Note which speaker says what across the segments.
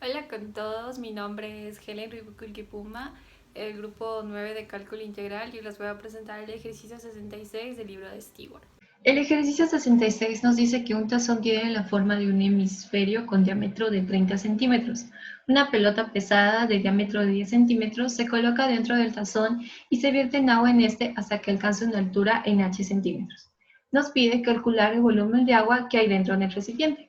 Speaker 1: Hola con todos, mi nombre es Helen Ribuculquipuma, el grupo 9 de cálculo integral, y les voy a presentar el ejercicio 66 del libro de Stewart.
Speaker 2: El ejercicio 66 nos dice que un tazón tiene la forma de un hemisferio con diámetro de 30 centímetros. Una pelota pesada de diámetro de 10 centímetros se coloca dentro del tazón y se vierte en agua en este hasta que alcance una altura en h centímetros. Nos pide calcular el volumen de agua que hay dentro del recipiente.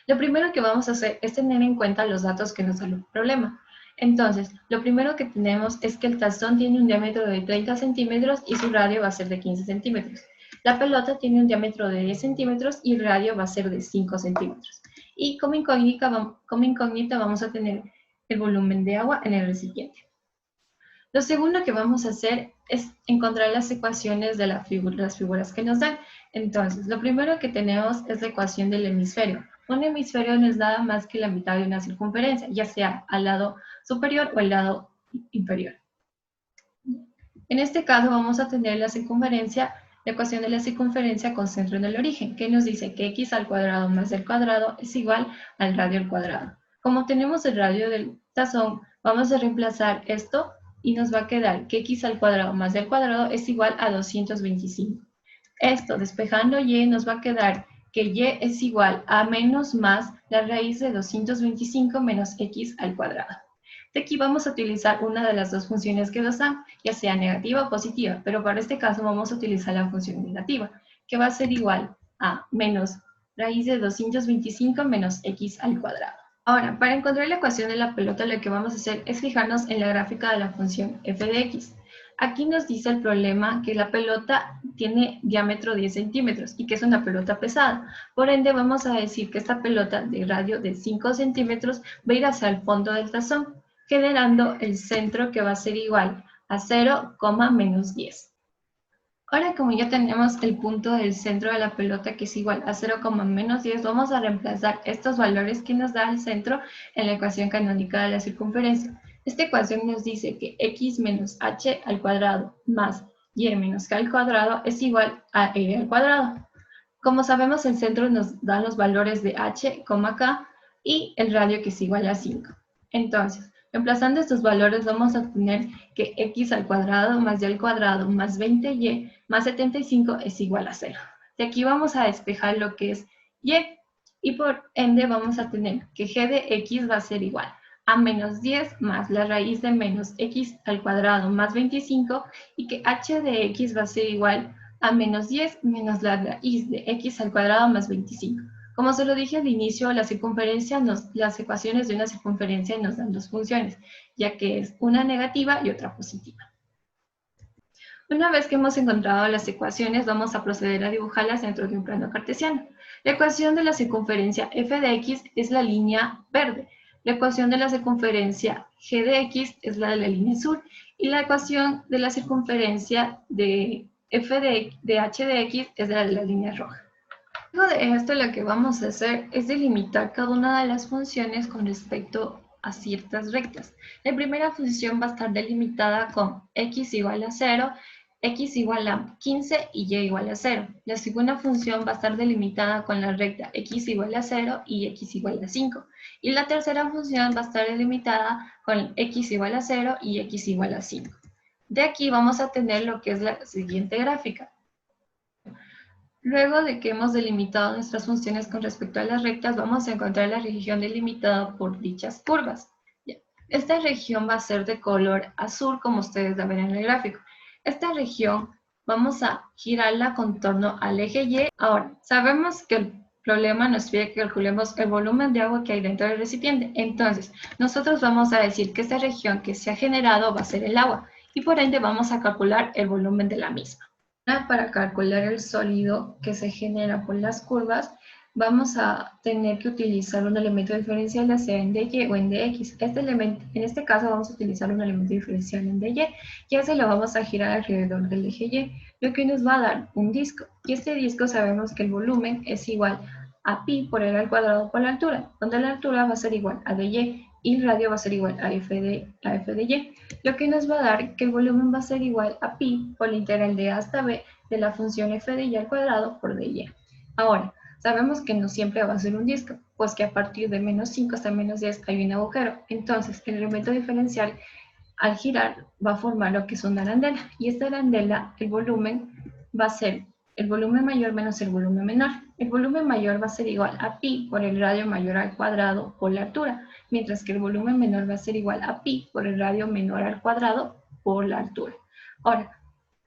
Speaker 2: Lo primero que vamos a hacer es tener en cuenta los datos que nos da el problema. Entonces, lo primero que tenemos es que el tazón tiene un diámetro de 30 centímetros y su radio va a ser de 15 centímetros. La pelota tiene un diámetro de 10 centímetros y el radio va a ser de 5 centímetros. Y como incógnita vamos a tener el volumen de agua en el recipiente. Lo segundo que vamos a hacer es encontrar las ecuaciones de las figuras que nos dan. Entonces, lo primero que tenemos es la ecuación del hemisferio. Un hemisferio no es nada más que la mitad de una circunferencia, ya sea al lado superior o al lado inferior. En este caso vamos a tener la ecuación de la circunferencia con centro en el origen, que nos dice que x al cuadrado más el cuadrado es igual al radio al cuadrado. Como tenemos el radio del tazón, vamos a reemplazar esto y nos va a quedar que x al cuadrado más el cuadrado es igual a 225. Esto, despejando y, nos va a quedar que y es igual a menos más la raíz de 225 menos x al cuadrado. De aquí vamos a utilizar una de las dos funciones que nos dan, ya sea negativa o positiva, pero para este caso vamos a utilizar la función negativa, que va a ser igual a menos raíz de 225 menos x al cuadrado. Ahora, para encontrar la ecuación de la pelota, lo que vamos a hacer es fijarnos en la gráfica de la función f de x. Aquí nos dice el problema que la pelota tiene diámetro 10 centímetros y que es una pelota pesada. Por ende, vamos a decir que esta pelota de radio de 5 centímetros va a ir hacia el fondo del tazón, generando el centro que va a ser igual a 0, menos 10. Ahora, como ya tenemos el punto del centro de la pelota que es igual a 0, menos 10, vamos a reemplazar estos valores que nos da el centro en la ecuación canónica de la circunferencia. Esta ecuación nos dice que x menos h al cuadrado más y menos k al cuadrado es igual a r al cuadrado. Como sabemos, el centro nos da los valores de h, k y el radio que es igual a 5. Entonces, reemplazando estos valores vamos a tener que x al cuadrado más y al cuadrado más 20y más 75 es igual a 0. De aquí vamos a despejar lo que es y por ende vamos a tener que g de x va a ser igual a menos 10 más la raíz de menos x al cuadrado más 25 y que h de x va a ser igual a menos 10 menos la raíz de x al cuadrado más 25. Como se lo dije al inicio, las ecuaciones de una circunferencia nos dan dos funciones, ya que es una negativa y otra positiva. Una vez que hemos encontrado las ecuaciones, vamos a proceder a dibujarlas dentro de un plano cartesiano. La ecuación de la circunferencia f de x es la línea verde. La ecuación de la circunferencia g de x es la de la línea azul. Y la ecuación de la circunferencia de f de h de x es la de la línea roja. Luego de esto, lo que vamos a hacer es delimitar cada una de las funciones con respecto a ciertas rectas. La primera función va a estar delimitada con x igual a 0, x igual a 15 y y igual a 0. La segunda función va a estar delimitada con la recta x igual a 0 y x igual a 5. Y la tercera función va a estar delimitada con x igual a 0 y x igual a 5. De aquí vamos a tener lo que es la siguiente gráfica. Luego de que hemos delimitado nuestras funciones con respecto a las rectas, vamos a encontrar la región delimitada por dichas curvas. Esta región va a ser de color azul, como ustedes la ven en el gráfico. Esta región vamos a girarla con torno al eje Y. Ahora, sabemos que el problema nos pide que calculemos el volumen de agua que hay dentro del recipiente. Entonces, nosotros vamos a decir que esta región que se ha generado va a ser el agua y por ende vamos a calcular el volumen de la misma. Para calcular el sólido que se genera por las curvas, vamos a tener que utilizar un elemento diferencial, ya sea en dy o en dx. En este caso vamos a utilizar un elemento diferencial en dy, ya se lo vamos a girar alrededor del eje y, lo que nos va a dar un disco. Y este disco sabemos que el volumen es igual a pi por r al cuadrado por la altura, donde la altura va a ser igual a dy y el radio va a ser igual a f de y, lo que nos va a dar que el volumen va a ser igual a pi por la integral de a hasta b de la función f de y al cuadrado por dy. Ahora, sabemos que no siempre va a ser un disco. pues que a partir de menos 5 hasta menos 10 hay un agujero. Entonces, el elemento diferencial al girar va a formar lo que es una arandela. Y esta arandela, el volumen va a ser el volumen mayor menos el volumen menor. El volumen mayor va a ser igual a pi por el radio mayor al cuadrado por la altura, mientras que el volumen menor va a ser igual a pi por el radio menor al cuadrado por la altura. Ahora,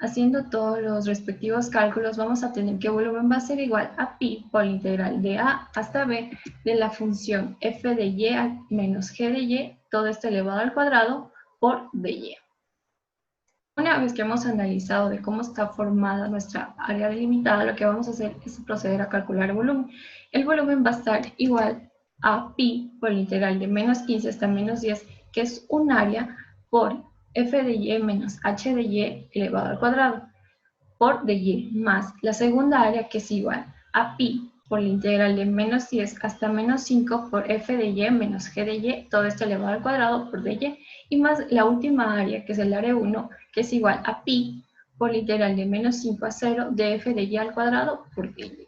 Speaker 2: haciendo todos los respectivos cálculos, vamos a tener que el volumen va a ser igual a pi por la integral de a hasta b de la función f de y menos g de y, todo esto elevado al cuadrado por dy. Una vez que hemos analizado de cómo está formada nuestra área delimitada, lo que vamos a hacer es proceder a calcular el volumen. El volumen va a estar igual a pi por la integral de menos 15 hasta menos 10, que es un área por f de y menos h de y elevado al cuadrado por dy, más la segunda área que es igual a pi por la integral de menos 10 hasta menos 5 por f de y menos g de y, todo esto elevado al cuadrado por dy, y más la última área que es el área 1, que es igual a pi por la integral de menos 5 a 0 de f de y al cuadrado por dy.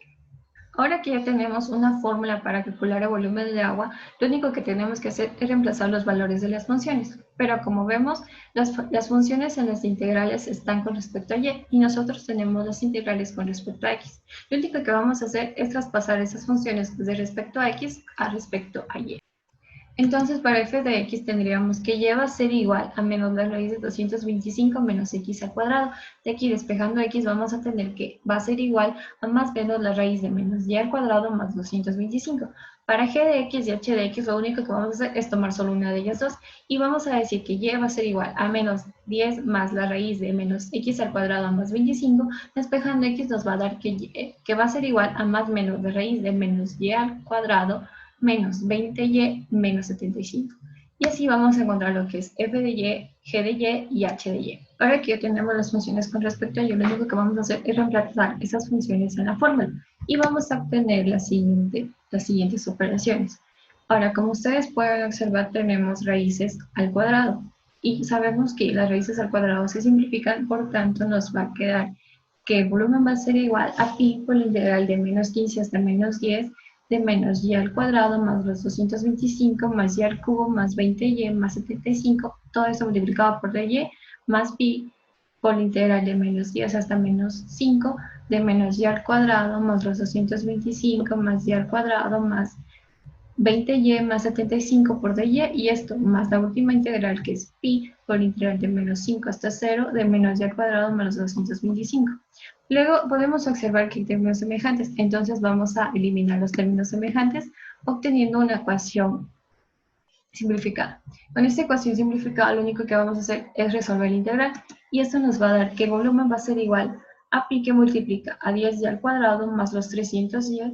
Speaker 2: Ahora que ya tenemos una fórmula para calcular el volumen del agua, lo único que tenemos que hacer es reemplazar los valores de las funciones. Pero como vemos, las funciones en las integrales están con respecto a y nosotros tenemos las integrales con respecto a x. Lo único que vamos a hacer es traspasar esas funciones de respecto a x a respecto a y. Entonces, para f de x tendríamos que y va a ser igual a menos la raíz de 225 menos x al cuadrado. De aquí, despejando x, vamos a tener que va a ser igual a más menos la raíz de menos y al cuadrado más 225. Para g de x y h de x, lo único que vamos a hacer es tomar solo una de ellas dos. Y vamos a decir que y va a ser igual a menos 10 más la raíz de menos x al cuadrado más 25. Despejando x nos va a dar que va a ser igual a más menos la raíz de menos y al cuadrado menos 20y menos 75. Y así vamos a encontrar lo que es f de y, g de y h de y. Ahora que ya tenemos las funciones con respecto a ello, lo único que vamos a hacer es reemplazar esas funciones en la fórmula. Y vamos a obtener las siguientes operaciones. Ahora, como ustedes pueden observar, tenemos raíces al cuadrado. Y sabemos que las raíces al cuadrado se simplifican, por tanto nos va a quedar que el volumen va a ser igual a pi por la integral de menos 15 hasta menos 10 de menos y al cuadrado más los 225 más y al cubo más 20y más 75, todo esto multiplicado por dy, más pi por la integral de menos 10 hasta menos 5 de menos y al cuadrado más los 225 más y al cuadrado más 20y más 75 por dy, y esto más la última integral que es pi por la integral de menos 5 hasta 0 de menos y al cuadrado menos 225. Luego podemos observar que hay términos semejantes, entonces vamos a eliminar los términos semejantes obteniendo una ecuación simplificada. Con esta ecuación simplificada lo único que vamos a hacer es resolver la integral, y esto nos va a dar que el volumen va a ser igual a pi que multiplica a 10y al cuadrado más los 310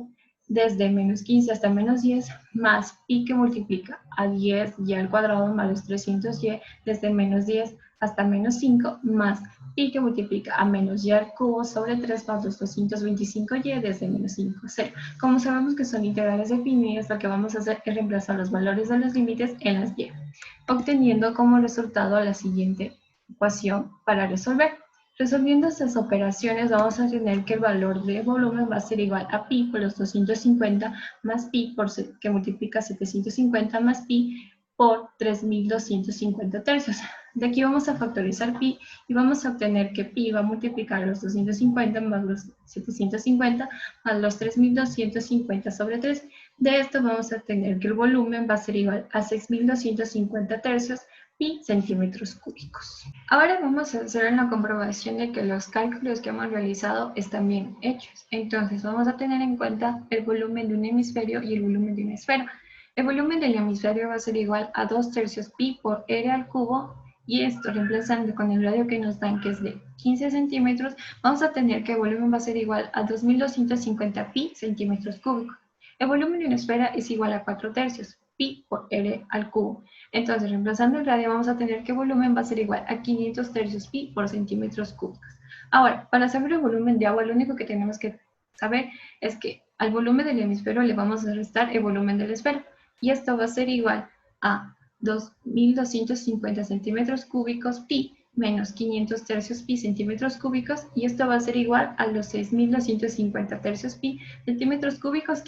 Speaker 2: desde menos 15 hasta menos 10 más pi que multiplica a 10y al cuadrado más los 300y desde menos 10 hasta menos 5 más pi que multiplica a menos y al cubo sobre 3 más los 225y desde menos 5 a 0. Como sabemos que son integrales definidas, lo que vamos a hacer es reemplazar los valores de los límites en las y, obteniendo como resultado la siguiente ecuación para resolver. Resolviendo estas operaciones vamos a tener que el valor de volumen va a ser igual a pi por los 250 más pi por que multiplica 750 más pi por 3250 tercios. De aquí vamos a factorizar pi y vamos a obtener que pi va a multiplicar los 250 más los 750 más los 3250 sobre 3. De esto vamos a tener que el volumen va a ser igual a 6250 tercios pi centímetros cúbicos. Ahora vamos a hacer una comprobación de que los cálculos que hemos realizado están bien hechos. Entonces vamos a tener en cuenta el volumen de un hemisferio y el volumen de una esfera. El volumen del hemisferio va a ser igual a 2 tercios pi por r al cubo, y esto reemplazando con el radio que nos dan, que es de 15 centímetros, vamos a tener que el volumen va a ser igual a 2250 pi centímetros cúbicos. El volumen de una esfera es igual a 4 tercios pi por r al cubo. Entonces, reemplazando el radio, vamos a tener que el volumen va a ser igual a 500 tercios pi por centímetros cúbicos. Ahora, para saber el volumen de agua, lo único que tenemos que saber es que al volumen del hemisferio le vamos a restar el volumen de la esfera. Y esto va a ser igual a 2250 centímetros cúbicos pi menos 500 tercios pi centímetros cúbicos, y esto va a ser igual a los 6.250 tercios pi centímetros cúbicos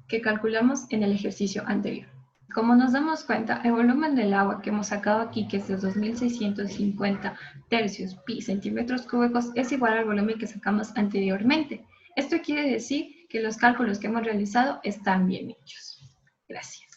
Speaker 2: que calculamos en el ejercicio anterior. Como nos damos cuenta, el volumen del agua que hemos sacado aquí, que es de 2.650 tercios pi centímetros cúbicos, es igual al volumen que sacamos anteriormente. Esto quiere decir que los cálculos que hemos realizado están bien hechos. Gracias.